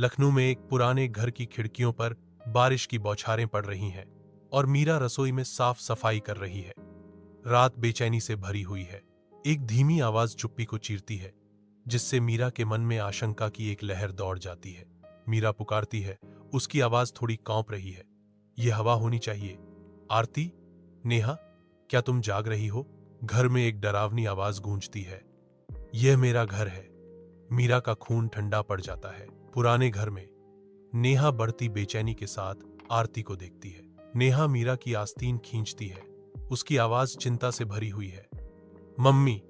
लखनऊ में एक पुराने घर की खिड़कियों पर बारिश की बौछारें पड़ रही हैं और मीरा रसोई में साफ सफाई कर रही है। रात बेचैनी से भरी हुई है। एक धीमी आवाज चुप्पी को चीरती है, जिससे मीरा के मन में आशंका की एक लहर दौड़ जाती है। मीरा पुकारती है, उसकी आवाज थोड़ी कांप रही है। यह हवा होनी चाहिए। आरती, नेहा, क्या तुम जाग रही हो? घर में एक डरावनी आवाज गूंजती है। यह मेरा घर है। मीरा का खून ठंडा पड़ जाता है। पुराने घर में नेहा बढ़ती बेचैनी के साथ आरती को देखती है। नेहा मीरा की आस्तीन खींचती है। उसकी आवाज चिंता से भरी हुई है। मम्मी,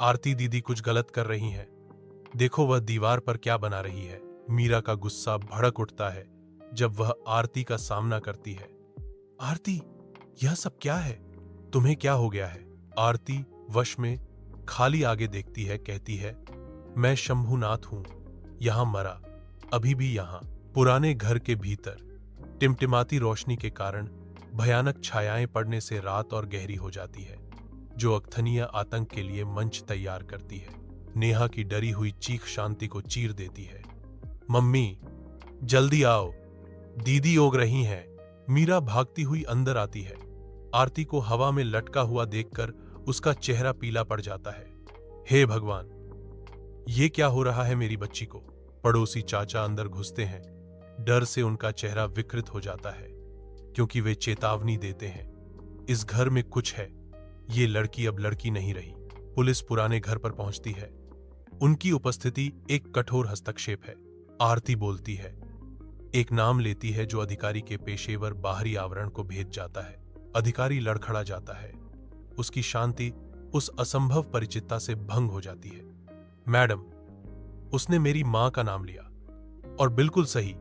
आरती दीदी कुछ गलत कर रही हैं। देखो वह दीवार पर क्या बना रही है। मीरा का गुस्सा भड़क उठता है जब वह आरती का सामना करती है। आरती, यह सब क्या है? तुम्हें क्या हो गया है? आरती वश में खाली आगे देखती है, कहती है, मैं शंभुनाथ हूं, यहां मरा, अभी भी यहां। पुराने घर के भीतर टिमटिमाती रोशनी के कारण भयानक छायाएं पड़ने से रात और गहरी हो जाती है, जो अकथनीय आतंक के लिए मंच तैयार करती है। नेहा की डरी हुई चीख शांति को चीर देती है। मम्मी, जल्दी आओ, दीदी ओग रही हैं। मीरा भागती हुई अंदर आती है। आरती को हवा में लटका हुआ देखकर उसका चेहरा पीला पड़ जाता है। हे भगवान, ये क्या हो रहा है मेरी बच्ची को? पड़ोसी चाचा अंदर घुसते हैं। डर से उनका चेहरा विकृत हो जाता है, क्योंकि वे चेतावनी देते हैं, इस घर में कुछ है। ये लड़की अब लड़की नहीं रही। पुलिस पुराने घर पर पहुंचती है। उनकी उपस्थिति एक कठोर हस्तक्षेप है। आरती बोलती है, एक नाम लेती है जो अधिकारी के पेशेवर बाहरी आवरण को भेद जाता है। अधिकारी लड़खड़ा जाता है। उसकी शांति उस असंभव परिचितता से भंग हो जाती है। मैडम, उसने मेरी मां का नाम लिया, और बिल्कुल सही,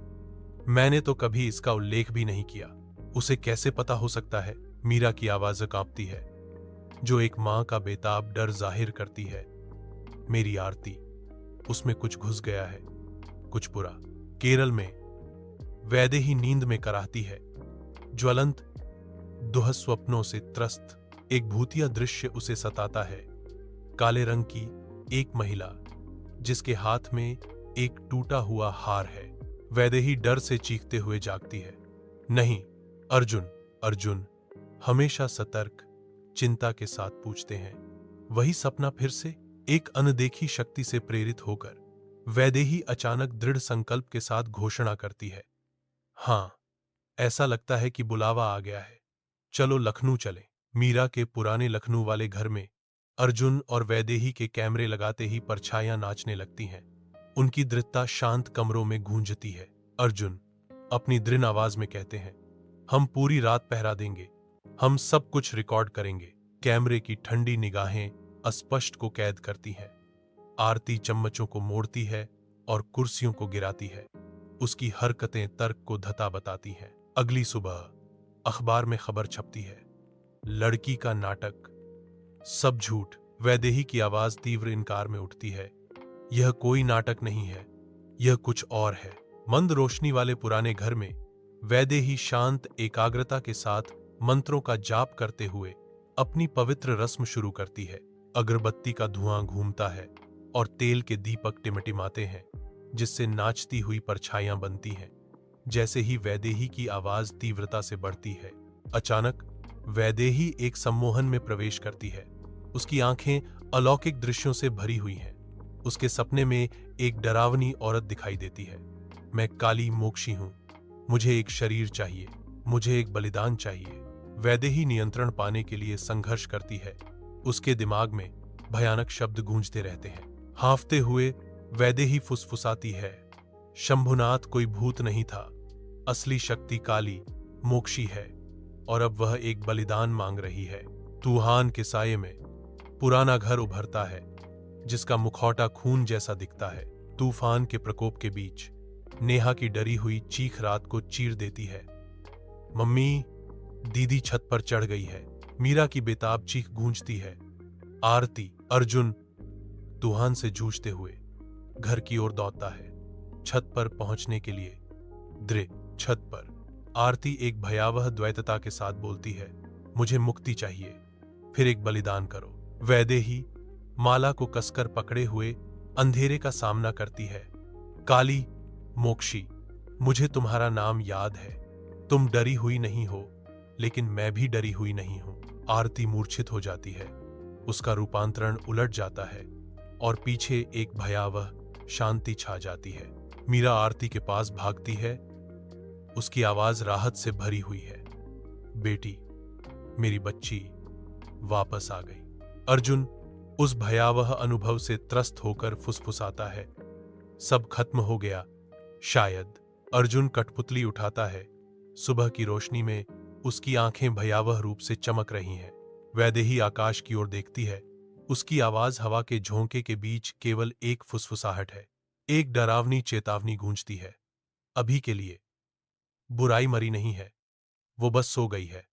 मैंने तो कभी इसका उल्लेख भी नहीं किया। उसे कैसे पता हो सकता है? मीरा की आवाज कांपती है, जो एक मां का बेताब डर जाहिर करती है। मेरी आरती, उसमें कुछ घुस गया है, कुछ बुरा। केरल में वैदेही नींद में कराहती है। ज्वलंत दुःस्वप्नों से त्रस्त एक भूतिया दृश्य उसे सताता है। काले रंग की एक महिला, जिसके हाथ में एक टूटा हुआ हार है। वैदेही डर से चीखते हुए जागती है। नहीं, अर्जुन, अर्जुन हमेशा सतर्क, चिंता के साथ पूछते हैं। वही सपना फिर से? एक अनदेखी शक्ति से प्रेरित होकर वैदेही अचानक दृढ़ संकल्प के साथ घोषणा करती है, हां, ऐसा लगता है कि बुलावा आ गया है। चलो लखनऊ चलें। मीरा के पुराने लखनऊ वाले घर में अर्जुन और वैदेही के कैमरे लगाते ही परछाइयां नाचने लगती हैं। उनकी दृढ़ता शांत कमरों में गूंजती है। अर्जुन अपनी दृढ़ आवाज में कहते हैं, हम पूरी रात पहरा देंगे, हम सब कुछ रिकॉर्ड करेंगे। कैमरे की ठंडी निगाहें अस्पष्ट को कैद करती हैं। आरती चम्मचों को मोड़ती है और कुर्सियों को गिराती है। उसकी हरकतें तर्क को धता बताती हैं। अगली सुबह अखबार में खबर छपती है, लड़की का नाटक, सब झूठ। वैदेही की आवाज तीव्र इनकार में उठती है। यह कोई नाटक नहीं है, यह कुछ और है। मंद रोशनी वाले पुराने घर में वैदेही शांत एकाग्रता के साथ मंत्रों का जाप करते हुए अपनी पवित्र रस्म शुरू करती है। अगरबत्ती का धुआं घूमता है और तेल के दीपक टिमटिमाते हैं, जिससे नाचती हुई परछाइयां बनती हैं। जैसे ही वैदेही की आवाज तीव्रता से बढ़ती है, अचानक वैदेही एक सम्मोहन में प्रवेश करती है। उसकी आंखें अलौकिक दृश्यों से भरी हुई हैं। उसके सपने में एक डरावनी औरत दिखाई देती है। मैं काली मोक्षी हूं, मुझे एक शरीर चाहिए, मुझे एक बलिदान चाहिए। वैदेही नियंत्रण पाने के लिए संघर्ष करती है। उसके दिमाग में भयानक शब्द गूंजते रहते हैं। हांफते हुए वैदेही फुसफुसाती है, शंभुनाथ कोई भूत नहीं था, असली शक्ति काली मोक्षी है, और अब वह एक बलिदान मांग रही है। तूफान के साये में पुराना घर उभरता है, जिसका मुखौटा खून जैसा दिखता है। तूफान के प्रकोप के बीच नेहा की डरी हुई चीख रात को चीर देती है। मम्मी, दीदी छत पर चढ़ गई है। मीरा की बेताब चीख गूंजती है। आरती, अर्जुन तूफान से जूझते हुए घर की ओर दौड़ता है। छत पर पहुंचने के लिए छत पर आरती एक भयावह द्वैतता के साथ बोलती है, मुझे मुक्ति चाहिए, फिर एक बलिदान करो। वैदेही माला को कसकर पकड़े हुए अंधेरे का सामना करती है। काली मोक्षी, मुझे तुम्हारा नाम याद है। तुम डरी हुई नहीं हो, लेकिन मैं भी डरी हुई नहीं हूं। आरती मूर्छित हो जाती है, उसका रूपांतरण उलट जाता है और पीछे एक भयावह शांति छा जाती है। मीरा आरती के पास भागती है, उसकी आवाज राहत से भरी हुई है। बेटी, मेरी बच्ची वापस आ गई। अर्जुन उस भयावह अनुभव से त्रस्त होकर फुसफुसाता है, सब खत्म हो गया शायद। अर्जुन कठपुतली उठाता है। सुबह की रोशनी में उसकी आंखें भयावह रूप से चमक रही हैं। वैदेही आकाश की ओर देखती है। उसकी आवाज हवा के झोंके के बीच केवल एक फुसफुसाहट है। एक डरावनी चेतावनी गूंजती है, अभी के लिए बुराई मरी नहीं है, वो बस सो गई है।